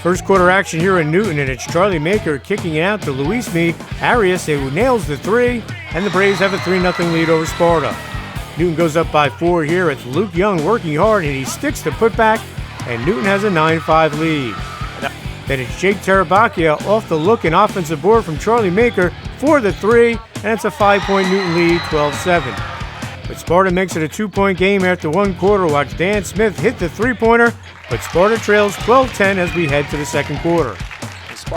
First quarter action here in Newton, and it's Charlie Maker kicking it out to Luis Arias, who nails the three, and the Braves have a 3-0 lead over Sparta. Newton goes up by 4 here. It's Luke Young working hard, and he sticks the putback, and Newton has a 9-5 lead. Then it's Jake Terabacchia off the look and offensive board from Charlie Maker for the 3, and it's a 5-point Newton lead, 12-7. But Sparta makes it a 2-point game after 1 quarter. Watch Dan Smith hit the 3-pointer, but Sparta trails 12-10 as we head to the second quarter.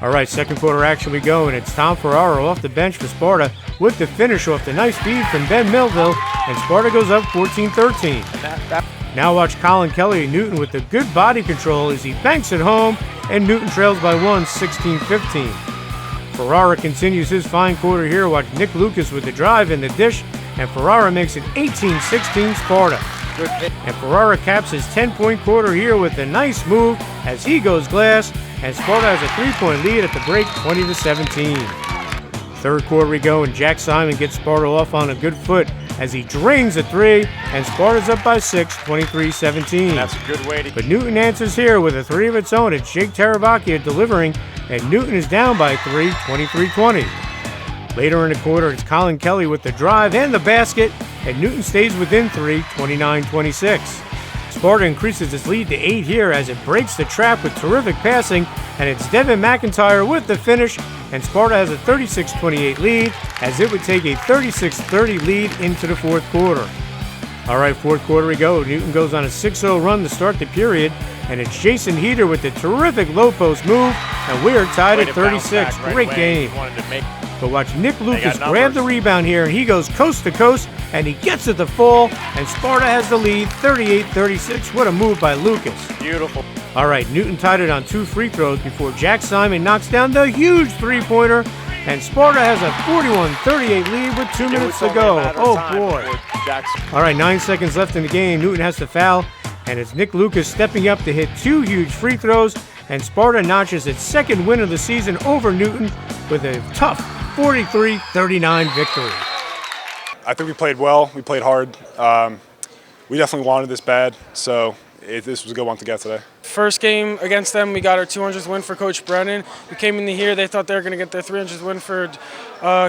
All right, second quarter action we go, and it's Tom Ferraro off the bench for Sparta with the finish off the nice feed from Ben Melville, and Sparta goes up 14-13. Now watch Colin Kelly and Newton with the good body control as he banks it home, and Newton trails by 1, 16-15. Ferrara continues his fine quarter here. Watch Nick Lucas with the drive and the dish, and Ferrara makes it 18-16 Sparta. And Ferrara caps his 10-point quarter here with a nice move as he goes glass, and Sparta has a 3-point lead at the break, 20-17. Third quarter we go, and Jack Simon gets Sparta off on a good foot as he drains a 3, and Sparta's up by 6, 23-17. That's a good way to... But Newton answers here with a 3 of its own. It's Jake Terabacchia delivering, and Newton is down by 3, 23-20. Later in the quarter, it's Colin Kelly with the drive and the basket, and Newton stays within 3, 29-26. Sparta increases its lead to 8 here as it breaks the trap with terrific passing, and it's Devin McIntyre with the finish, and Sparta has a 36-28 lead as it would take a 36-30 lead into the fourth quarter. All right, fourth quarter we go. Newton goes on a 6-0 run to start the period, and it's Jason Heater with the terrific low post move, and we are tied at 36. Great game. But watch Nick Lucas grab the rebound here, and he goes coast to coast, and he gets it to fall, and Sparta has the lead, 38-36. What a move by Lucas. Beautiful. All right, Newton tied it on 2 free throws before Jack Simon knocks down the huge 3-pointer, and Sparta has a 41-38 lead with 2 minutes to go. Oh, boy. All right, 9 seconds left in the game. Newton has to foul, and it's Nick Lucas stepping up to hit 2 huge free throws, and Sparta notches its second win of the season over Newton with a tough 43-39 victory. I think we played well. We played hard. We definitely wanted this bad, so this was a good one to get today. First game against them, we got our 200th win for Coach Brennan. We came in here, they thought they were going to get their 300th win for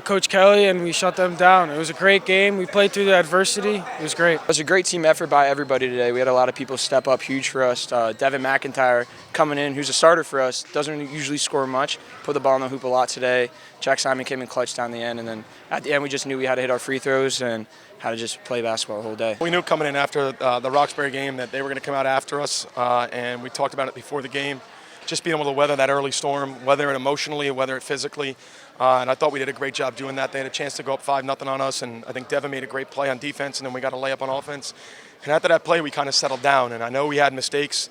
Coach Kelly, and we shut them down. It was a great game. We played through the adversity. It was great. It was a great team effort by everybody today. We had a lot of people step up huge for us. Devin McIntyre coming in, who's a starter for us, doesn't usually score much, put the ball in the hoop a lot today. Jack Simon came in clutch down the end, and then at the end we just knew we had to hit our free throws and how to just play basketball the whole day. We knew coming in after the Roxbury game that they were going to come out after us, and we talked about it before the game. Just being able to weather that early storm, whether it emotionally, whether it physically, and I thought we did a great job doing that. They had a chance to go up 5-0 on us, and I think Devin made a great play on defense, and then we got a layup on offense. And after that play, we kind of settled down, and I know we had mistakes,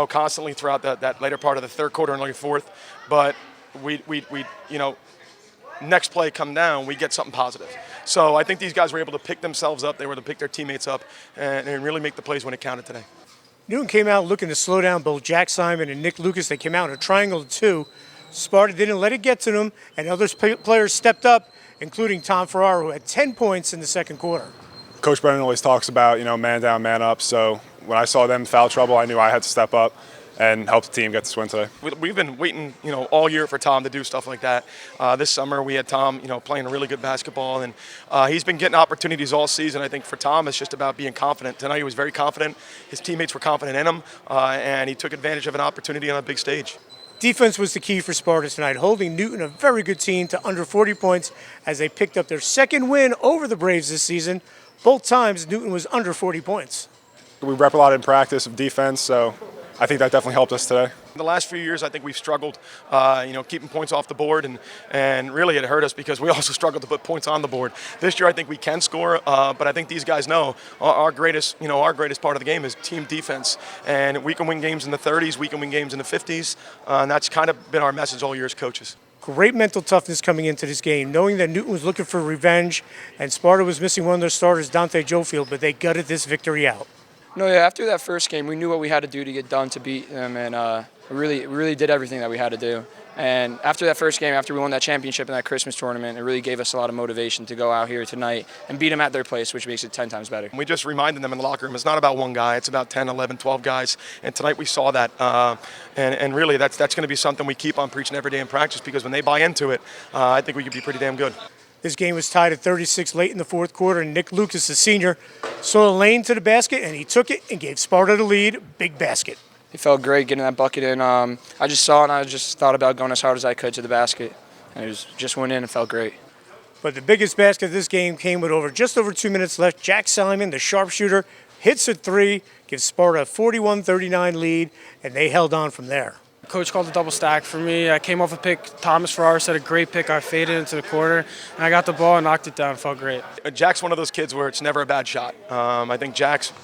constantly throughout that later part of the third quarter and early fourth, but we next play come down, we get something positive. So I think these guys were able to pick themselves up. They were able to pick their teammates up and really make the plays when it counted today. Newton came out looking to slow down both Jack Simon and Nick Lucas. They came out in a triangle of 2. Sparta didn't let it get to them, and other players stepped up, including Tom Ferrara, who had 10 points in the second quarter. Coach Brennan always talks about, man down, man up. So when I saw them in foul trouble, I knew I had to step up and help the team get this win today. We've been waiting, all year for Tom to do stuff like that. This summer we had Tom, playing really good basketball, and he's been getting opportunities all season. I think for Tom, it's just about being confident. Tonight he was very confident. His teammates were confident in him, and he took advantage of an opportunity on a big stage. Defense was the key for Sparta tonight, holding Newton, a very good team, to under 40 points as they picked up their second win over the Braves this season. Both times, Newton was under 40 points. We rep a lot in practice of defense, so I think that definitely helped us today. In the last few years, I think we've struggled, keeping points off the board, and really it hurt us because we also struggled to put points on the board. This year, I think we can score, but I think these guys know our greatest part of the game is team defense, and we can win games in the 30s, we can win games in the 50s, and that's kind of been our message all year as coaches. Great mental toughness coming into this game, knowing that Newton was looking for revenge, and Sparta was missing one of their starters, Dante Jofield, but they gutted this victory out. No, yeah, after that first game, we knew what we had to do to get done to beat them, and we really did everything that we had to do. And after that first game, after we won that championship in that Christmas tournament, it really gave us a lot of motivation to go out here tonight and beat them at their place, which makes it 10 times better. We just reminded them in the locker room, it's not about one guy, it's about 10, 11, 12 guys. And tonight we saw that. And really, that's going to be something we keep on preaching every day in practice, because when they buy into it, I think we could be pretty damn good. This game was tied at 36 late in the fourth quarter, and Nick Lucas, the senior, saw a lane to the basket, and he took it and gave Sparta the lead. Big basket. It felt great getting that bucket in. I just saw it, and I just thought about going as hard as I could to the basket. And just went in and felt great. But the biggest basket of this game came with just over 2 minutes left. Jack Simon, the sharpshooter, hits a three, gives Sparta a 41-39 lead, and they held on from there. Coach called a double stack for me. I came off a pick. Thomas Ferraris had a great pick. I faded into the corner, and I got the ball and knocked it down. Felt great. Jack's one of those kids where it's never a bad shot. I think Jack's,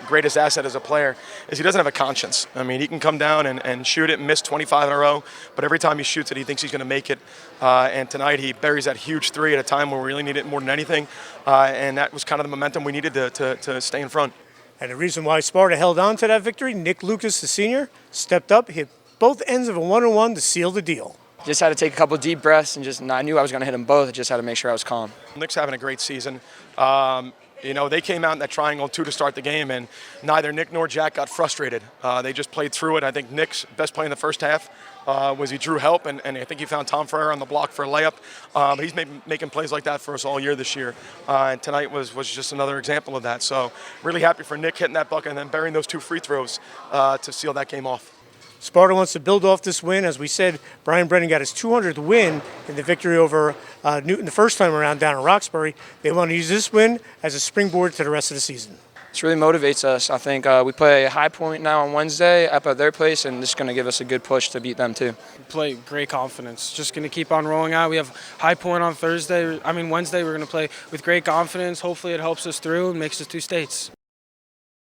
greatest asset as a player is he doesn't have a conscience. I mean, he can come down and shoot it and miss 25 in a row, but every time he shoots it, he thinks he's going to make it. And tonight he buries that huge three at a time where we really need it more than anything. And that was kind of the momentum we needed to stay in front. And the reason why Sparta held on to that victory, Nick Lucas, the senior, stepped up, hit both ends of a one-on-one to seal the deal. Just had to take a couple deep breaths and I knew I was going to hit them both. I just had to make sure I was calm. Nick's having a great season. They came out in that triangle two to start the game, and neither Nick nor Jack got frustrated. They just played through it. I think Nick's best play in the first half was he drew help, and I think he found Tom Ferrer on the block for a layup. But he's making plays like that for us all year this year. And tonight was just another example of that. So really happy for Nick hitting that bucket and then burying those two free throws to seal that game off. Sparta wants to build off this win. As we said, Brian Brennan got his 200th win in the victory over Newton the first time around down in Roxbury. They want to use this win as a springboard to the rest of the season. This really motivates us. I think we play a High Point now on Wednesday up at their place, and this is going to give us a good push to beat them too. Play great confidence. Just going to keep on rolling out. We have High Point on Wednesday. We're going to play with great confidence. Hopefully it helps us through and makes us two states.